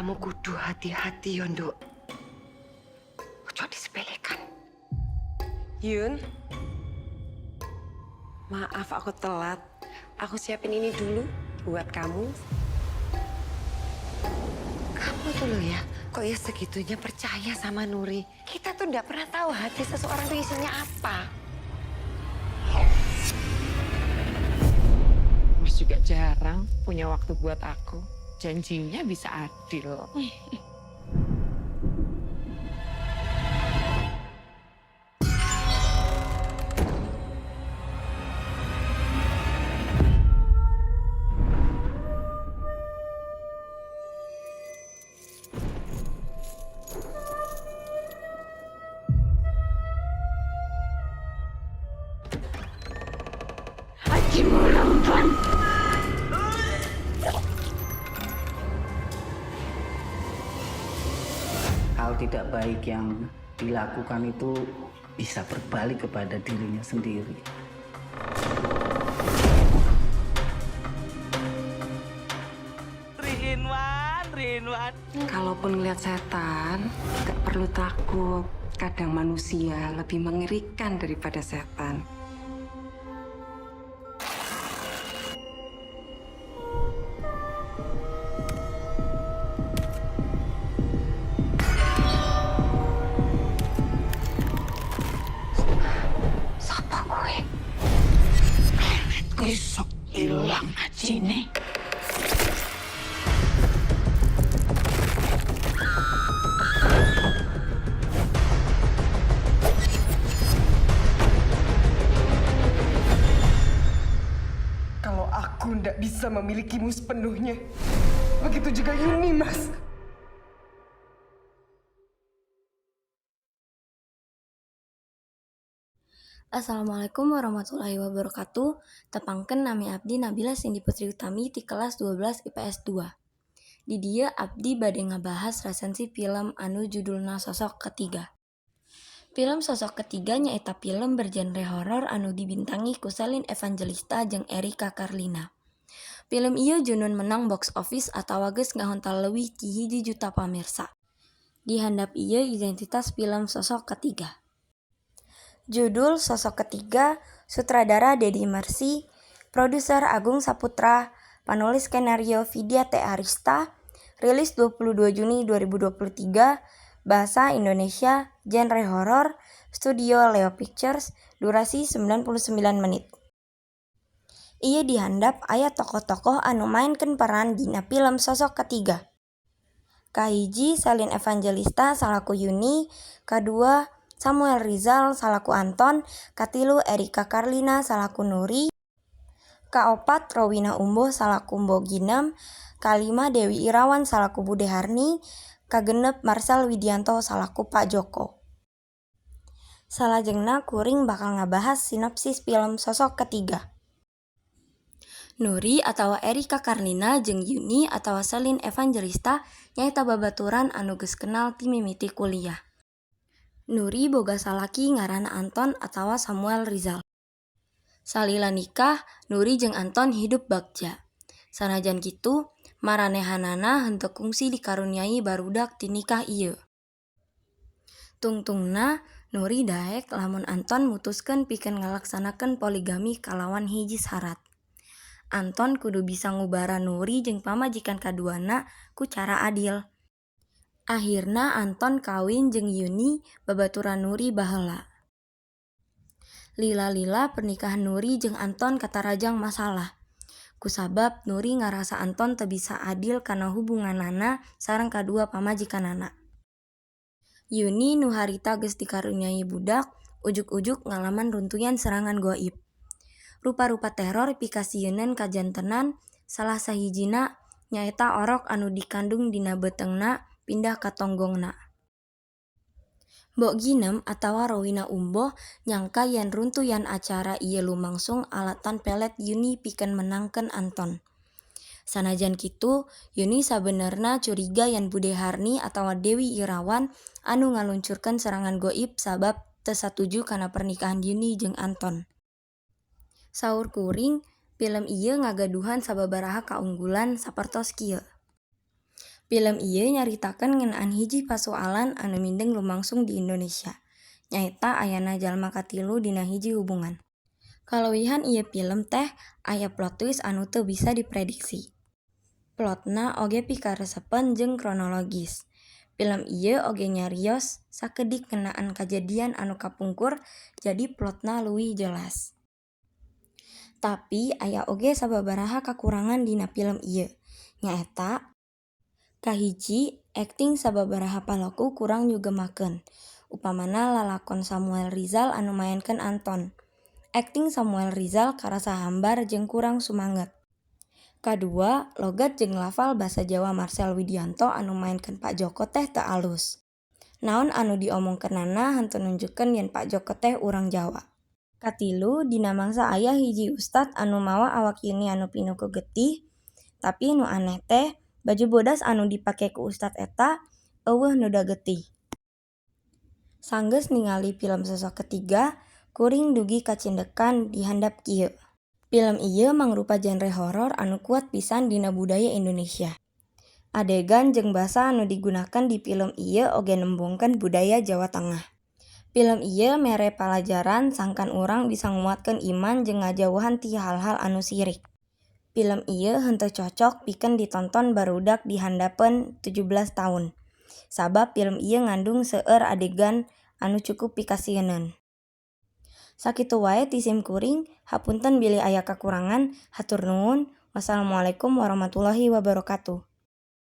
kamu kudu hati-hati yo, Nduk. Ojo disepelekan. Yun, maaf aku telat. Aku siapin ini dulu buat kamu. Kamu tuh loh ya, kok ya segitunya percaya sama Nuri. Kita tuh nggak pernah tahu hati seseorang tuh isinya apa. Mas juga jarang punya waktu buat aku. Janjinya bisa adil. Hal tidak baik yang dilakukan itu bisa berbalik kepada dirinya sendiri. Rinwan. Kalaupun ngeliat setan, gak perlu takut. Kadang manusia lebih mengerikan daripada setan. Sapa kowe? Besok hilang ajine. Kalau aku ndak bisa memilikimu sepenuhnya, begitu juga Yuni, Mas. Assalamualaikum warahmatullahi wabarakatuh. Tepangken nami abdi Nabila Cindy Putri Utami di kelas 12 IPS 2. Di dia abdi bade ngabahas resensi film anu judulna Sosok Ketiga. Film Sosok Ketiga nyaeta film bergenre horor anu dibintangi ku Selin Evangelista jeung Erika Karlina. Film ieu junun menang box office atawa geus ngahontal leuwih ti 1 juta pamirsa. Di handap ieu identitas film Sosok Ketiga. Judul Sosok Ketiga, sutradara Deddy Mercy, produser Agung Saputra, penulis skenario Vidya T. Arista, rilis 22 Juni 2023, bahasa Indonesia, genre horor, studio Leo Pictures, durasi 99 menit. Ieu dihandap aya tokoh-tokoh anu mainkeun peran dina film Sosok Ketiga. Kahiji Selin Evangelista salaku Yuni, kadua Samuel Rizal salaku Anton, katilu Erika Karlina salaku Nuri, kaopat Rowina Umboh salaku Mbok Ginem, kalima Dewi Irawan salaku Bude Harni, kagenep Marcel Widianto salaku Pak Joko. Salajengna kuring bakal ngabahas sinopsis film Sosok Ketiga. Nuri atawa Erika Karlina jeung Yuni atawa Selin Evangelista nyaeta babaturan anu geus kenal ti mimiti kuliah. Nuri boga salaki ngaranna Anton atawa Samuel Rizal. Salila nikah, Nuri jeung Anton hidup bagja. Sanajan kitu, maranehanana henteu kungsi dikaruniai barudak ti nikah ieu. Tungtungna, Nuri daek lamun Anton mutuskeun pikeun ngalaksanakeun poligami kalawan hiji syarat. Anton kudu bisa ngubaran Nuri jeung pamajikan kaduana ku cara adil. Akhirna Anton kawin jeung Yuni babaturan Nuri baheula. Lila-lila pernikahan Nuri jeung Anton katarajang masalah. Kusabab Nuri ngarasa Anton teu bisa adil kana hubunganana sareng kadua pamajikanana. Yuni nu harita geus dikaruniai budak, ujuk-ujuk ngalaman runtuyan serangan goib. Rupa-rupa teror pikasieun ka jantenan, salah sahijina nyaeta orok anu dikandung dina beteungna pindah ka tonggongna. Mbok Ginem atawa Rowina Umboh nyangka yen runtuyan acara ieu lumangsung alatan pelet Yuni pikeun menangkeun Anton. Sanajan kitu, Yuni sabenerna curiga yen Bude Harni atawa Dewi Irawan anu ngaluncurkeun serangan goib sabab teu satuju kana pernikahan Yuni jeung Anton. Saur kuring, film ieu ngagaduhan sababaraha kaunggulan sapertos kieu. Film ieu nyaritakeun ngeunaan hiji pasoalan anu mindeng lumangsung di Indonesia. Nyaeta ayana jalma katilu dina hiji hubungan. Kalawihan ieu film teh aya plot twist anu teu bisa diprediksi. Plotna oge pikaresepen jeung kronologis. Film ieu oge nyarios sakedik ngeunaan kajadian anu kapungkur jadi plotna leuwih jelas. Tapi aya oge sababaraha kakurangan dina film ieu. Nyaeta kahiji, akting sababaraha palaku kurang nyugemakeun. Upamana lalakon Samuel Rizal anu maenkeun Anton. Akting Samuel Rizal karasa hambar jeung kurang sumanget. Kadua, logat jeung lafal basa Jawa Marcel Widianto anu maenkeun Pak Joko teh teu alus. Naon anu diomongkeunana henteu nunjukkeun yen Pak Joko teh urang Jawa. Katilu, dina mangsa aya hiji ustad anu mawa awak Yuni anu pinuku getih, tapi nu aneh teh baju bodas anu dipake ku ustad eta eueuh nu da getih. Sanggeus ningali film sosok ketiga, kuring dugi kacindekan di handap kieu. Film ieu mangrupa genre horor anu kuat pisan dina budaya Indonesia. Adegan jeung basa anu digunakan di film ieu oge nembongkeun budaya Jawa Tengah. Film ieu mere palajaran sangkan urang bisa nguatkeun iman jeung ngajauhan ti hal-hal anu sirik. Film ieu henteu cocok pikeun ditonton barudak di handapeun 17 tahun. Sabab film ieu ngandung seueur adegan anu cukup pikasieun. Sakitu wae ti sim kuring, hapunten bilih aya kakurangan, hatur nuhun. Wassalamualaikum warahmatullahi wabarakatuh.